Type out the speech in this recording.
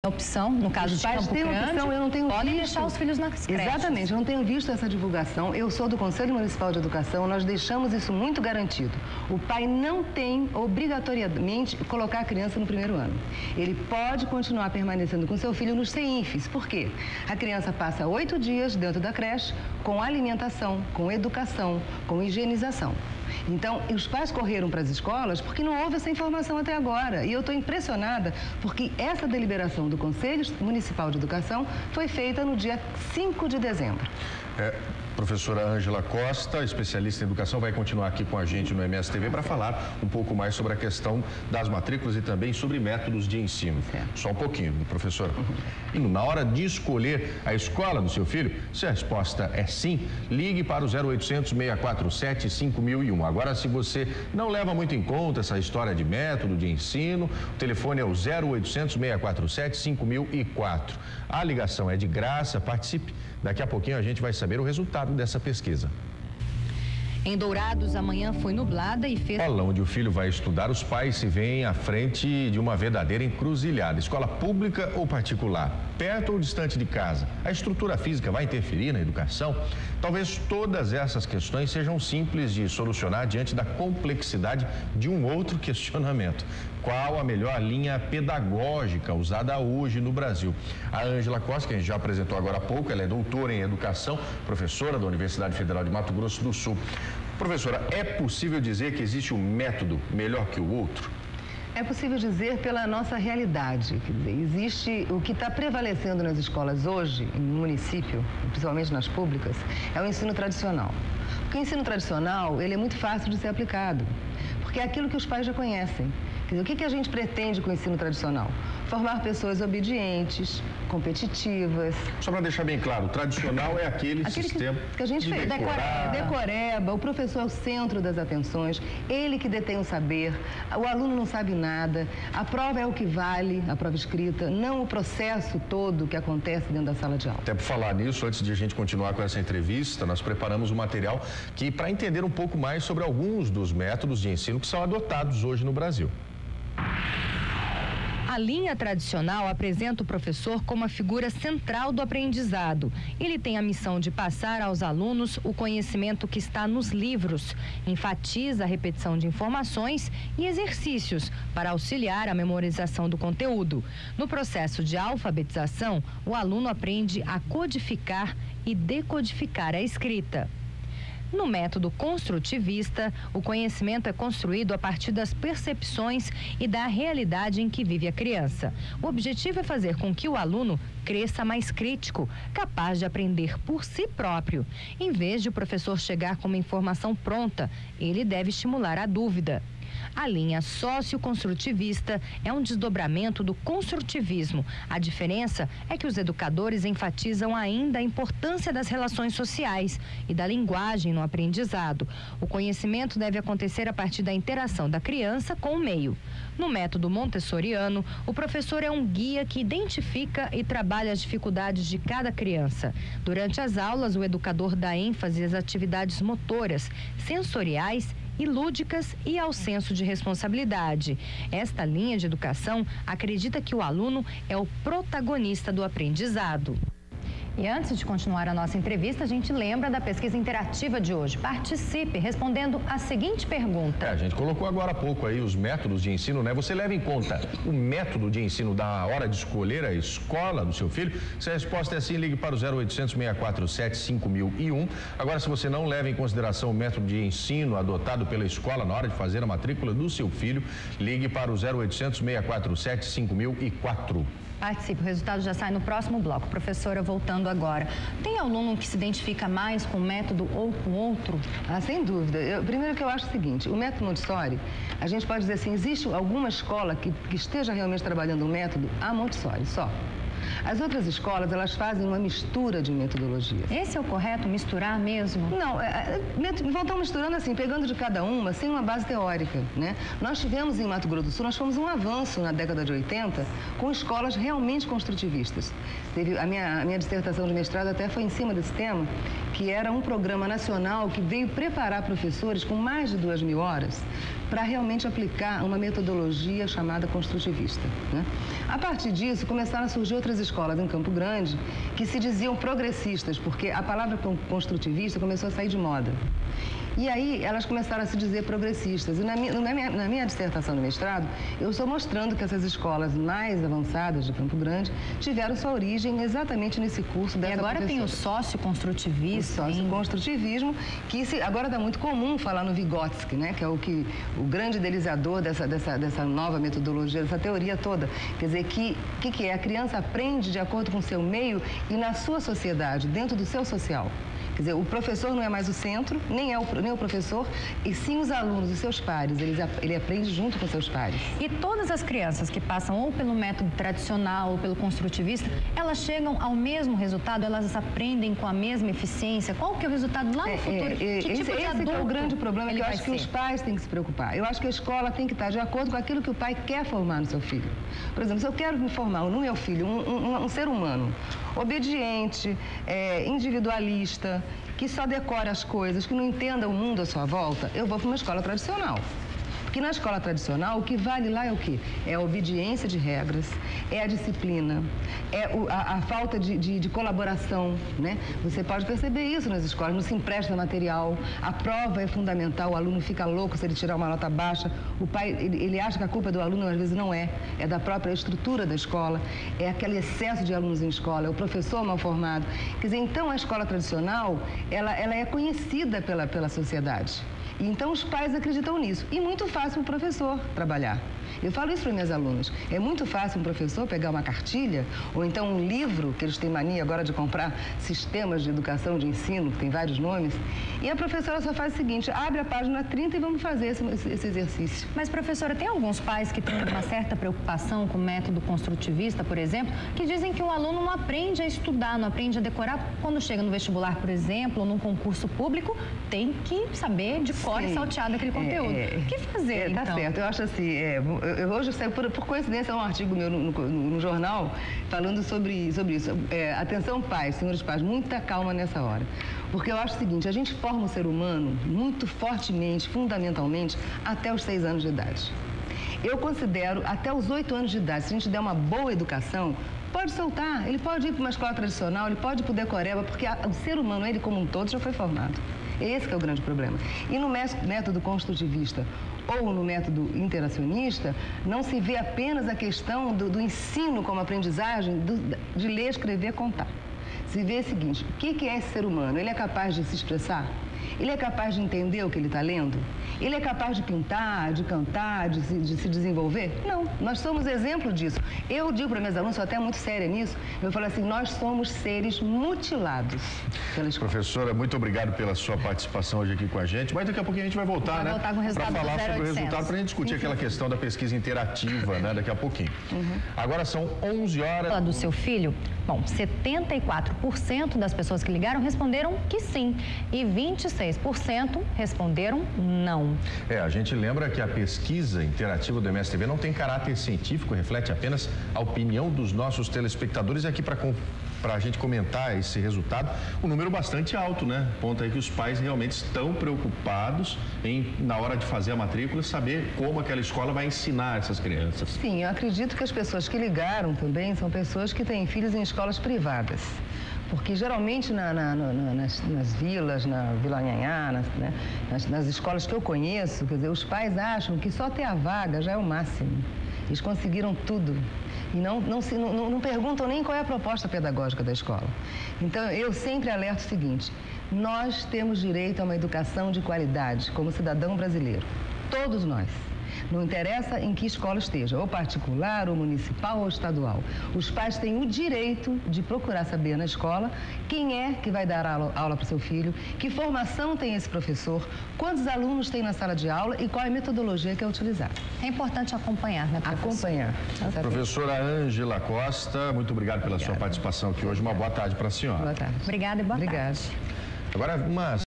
opção, no caso de Campo Grande, eu não tenho podem visto. deixar os filhos nas creches. Exatamente, eu não tenho visto essa divulgação. Eu sou do Conselho Municipal de Educação, nós deixamos isso muito garantido. O pai não tem obrigatoriamente colocar a criança no primeiro ano. Ele pode continuar permanecendo com seu filho nos CEINFs. Por quê? A criança passa 8 dias dentro da creche com alimentação, com educação, com higienização. Então, os pais correram para as escolas porque não houve essa informação até agora. E eu estou impressionada porque essa deliberação do Conselho Municipal de Educação foi feita no dia 5 de dezembro. Professora Ângela Costa, especialista em educação, vai continuar aqui com a gente no MSTV para falar um pouco mais sobre a questão das matrículas e também sobre métodos de ensino. Só um pouquinho, professora. E na hora de escolher a escola do seu filho, se a resposta é sim, ligue para o 0800 647 5001. Agora, se você não leva muito em conta essa história de método de ensino, o telefone é o 0800 647 5004. A ligação é de graça, participe. Daqui a pouquinho a gente vai saber o resultado dessa pesquisa. Em Dourados, a manhã foi nublada e fez... Escola onde o filho vai estudar, os pais se veem à frente de uma verdadeira encruzilhada. Escola pública ou particular? Perto ou distante de casa? A estrutura física vai interferir na educação? Talvez todas essas questões sejam simples de solucionar diante da complexidade de um outro questionamento. Qual a melhor linha pedagógica usada hoje no Brasil? A Ângela Costa, que a gente já apresentou agora há pouco, ela é doutora em educação, professora da Universidade Federal de Mato Grosso do Sul. Professora, é possível dizer que existe um método melhor que o outro? É possível dizer pela nossa realidade. Quer dizer, existe o que está prevalecendo nas escolas hoje, no município, principalmente nas públicas, é o ensino tradicional. Porque o ensino tradicional, ele é muito fácil de ser aplicado, porque é aquilo que os pais já conhecem. Quer dizer, o que a gente pretende com o ensino tradicional? Formar pessoas obedientes, competitivas. Só para deixar bem claro, o tradicional é aquele sistema que a gente fez. Decoreba, o professor é o centro das atenções, ele que detém o saber, o aluno não sabe nada, a prova é o que vale, a prova escrita, não o processo todo que acontece dentro da sala de aula. Até por falar nisso, antes de a gente continuar com essa entrevista, nós preparamos um material para entender um pouco mais sobre alguns dos métodos de ensino que são adotados hoje no Brasil. A linha tradicional apresenta o professor como a figura central do aprendizado. Ele tem a missão de passar aos alunos o conhecimento que está nos livros, enfatiza a repetição de informações e exercícios para auxiliar a memorização do conteúdo. No processo de alfabetização, o aluno aprende a codificar e decodificar a escrita. No método construtivista, o conhecimento é construído a partir das percepções e da realidade em que vive a criança. O objetivo é fazer com que o aluno cresça mais crítico, capaz de aprender por si próprio. Em vez de o professor chegar com uma informação pronta, ele deve estimular a dúvida. A linha socioconstrutivista é um desdobramento do construtivismo. A diferença é que os educadores enfatizam ainda a importância das relações sociais e da linguagem no aprendizado. O conhecimento deve acontecer a partir da interação da criança com o meio. No método montessoriano, o professor é um guia que identifica e trabalha as dificuldades de cada criança. Durante as aulas, o educador dá ênfase às atividades motoras, sensoriais e lúdicas e ao senso de responsabilidade. Esta linha de educação acredita que o aluno é o protagonista do aprendizado. E antes de continuar a nossa entrevista, a gente lembra da pesquisa interativa de hoje. Participe respondendo a seguinte pergunta. A gente colocou agora há pouco aí os métodos de ensino, né? Você leva em conta o método de ensino da hora de escolher a escola do seu filho? Se a resposta é sim, ligue para o 0800 647 5001. Agora, se você não leva em consideração o método de ensino adotado pela escola na hora de fazer a matrícula do seu filho, ligue para o 0800 647 5004. Participe, o resultado já sai no próximo bloco. Professora, voltando agora, tem aluno que se identifica mais com um método ou com outro? Sem dúvida. Primeiro que eu acho o seguinte, o método Montessori, a gente pode dizer assim, existe alguma escola que esteja realmente trabalhando o método a Montessori, só. As outras escolas, elas fazem uma mistura de metodologias. Esse é o correto, misturar mesmo? Não, vão estar misturando assim, pegando de cada uma, sem uma base teórica, né? Nós tivemos em Mato Grosso do Sul, nós fomos um avanço na década de 80 com escolas realmente construtivistas. A minha dissertação de mestrado até foi em cima desse tema, que era um programa nacional que veio preparar professores com mais de 2.000 horas para realmente aplicar uma metodologia chamada construtivista, né? A partir disso, começaram a surgir outras escolas em Campo Grande que se diziam progressistas, porque a palavra construtivista começou a sair de moda. E aí elas começaram a se dizer progressistas. E na minha dissertação de mestrado, eu estou mostrando que essas escolas mais avançadas de Campo Grande tiveram sua origem exatamente nesse curso dessa professora. E agora tem o socioconstrutivismo. O socioconstrutivismo, que agora está muito comum falar no Vygotsky, né? Que é o grande idealizador dessa nova metodologia, dessa teoria toda. Quer dizer, que é? A criança aprende de acordo com o seu meio e na sua sociedade, dentro do seu social. Quer dizer, o professor não é mais o centro, nem o professor, e sim os alunos, os seus pares. Ele aprende junto com seus pares. E todas as crianças que passam ou pelo método tradicional ou pelo construtivista, elas chegam ao mesmo resultado? Elas aprendem com a mesma eficiência? Qual que é o resultado lá no futuro? Esse é o grande problema que eu acho que os pais têm que se preocupar. Eu acho que a escola tem que estar de acordo com aquilo que o pai quer formar no seu filho. Por exemplo, se eu quero me formar no meu filho um ser humano obediente, individualista, que só decora as coisas, que não entenda o mundo à sua volta, eu vou para uma escola tradicional. Porque na escola tradicional, o que vale lá é o quê? É a obediência de regras, é a disciplina, é a falta de colaboração, né? Você pode perceber isso nas escolas, não se empresta material, a prova é fundamental, o aluno fica louco se ele tirar uma nota baixa, o pai, ele acha que a culpa é do aluno, às vezes não é da própria estrutura da escola, é aquele excesso de alunos em escola, é o professor mal formado. Quer dizer, então a escola tradicional, ela é conhecida pela sociedade. Então, os pais acreditam nisso. E muito fácil o professor trabalhar. Eu falo isso para minhas alunas. É muito fácil um professor pegar uma cartilha ou então um livro, que eles têm mania agora de comprar sistemas de educação, de ensino, que tem vários nomes, e a professora só faz o seguinte, abre a página 30 e vamos fazer esse exercício. Mas, professora, tem alguns pais que têm uma certa preocupação com o método construtivista, por exemplo, que dizem que o aluno não aprende a estudar, não aprende a decorar. Quando chega no vestibular, por exemplo, ou num concurso público, tem que saber de cor e salteado aquele conteúdo. O que fazer, então? Tá certo. Eu acho assim, hoje saiu por coincidência um artigo meu no jornal falando sobre isso. Atenção pais, senhores pais, muita calma nessa hora. Porque eu acho o seguinte, a gente forma o ser humano muito fortemente, fundamentalmente, até os 6 anos de idade. Eu considero até os 8 anos de idade, se a gente der uma boa educação, pode soltar, ele pode ir para uma escola tradicional, ele pode ir para o decoreba, porque o ser humano, ele como um todo, já foi formado. Esse que é o grande problema. E no método construtivista ou no método interacionista, não se vê apenas a questão do ensino como aprendizagem de ler, escrever, contar. Se vê o seguinte, o que é esse ser humano? Ele é capaz de se expressar? Ele é capaz de entender o que ele está lendo? Ele é capaz de pintar, de cantar, de se desenvolver? Não, nós somos exemplo disso. Eu digo para meus alunos, sou até muito séria nisso, eu falo assim, nós somos seres mutilados pela escola. Professora, muito obrigado pela sua participação hoje aqui com a gente, mas daqui a pouquinho a gente vai voltar, né? Para falar sobre o resultado, para a gente discutir aquela questão da pesquisa interativa, né? Daqui a pouquinho. Agora são 11 horas... Do seu filho? Bom, 74% das pessoas que ligaram responderam que sim e 26% responderam não. A gente lembra que a pesquisa interativa do MSTV não tem caráter científico, reflete apenas a opinião dos nossos telespectadores. E aqui para a gente comentar esse resultado, um número bastante alto, né? Ponto aí que os pais realmente estão preocupados na hora de fazer a matrícula, saber como aquela escola vai ensinar essas crianças. Sim, eu acredito que as pessoas que ligaram também são pessoas que têm filhos em escolas privadas. Porque geralmente nas vilas, na Vila Anhanhá, nas escolas que eu conheço, quer dizer, os pais acham que só ter a vaga já é o máximo. Eles conseguiram tudo. E não perguntam nem qual é a proposta pedagógica da escola. Então, eu sempre alerto o seguinte, nós temos direito a uma educação de qualidade como cidadão brasileiro. Todos nós. Não interessa em que escola esteja, ou particular, ou municipal, ou estadual. Os pais têm o direito de procurar saber na escola quem é que vai dar aula para o seu filho, que formação tem esse professor, quantos alunos tem na sala de aula e qual é a metodologia que é utilizada. É importante acompanhar, né, professor? Acompanhar. Professora Ângela Costa, muito obrigado pela sua participação aqui hoje. Uma boa tarde para a senhora. Boa tarde. Obrigada e boa tarde. Obrigada. Agora,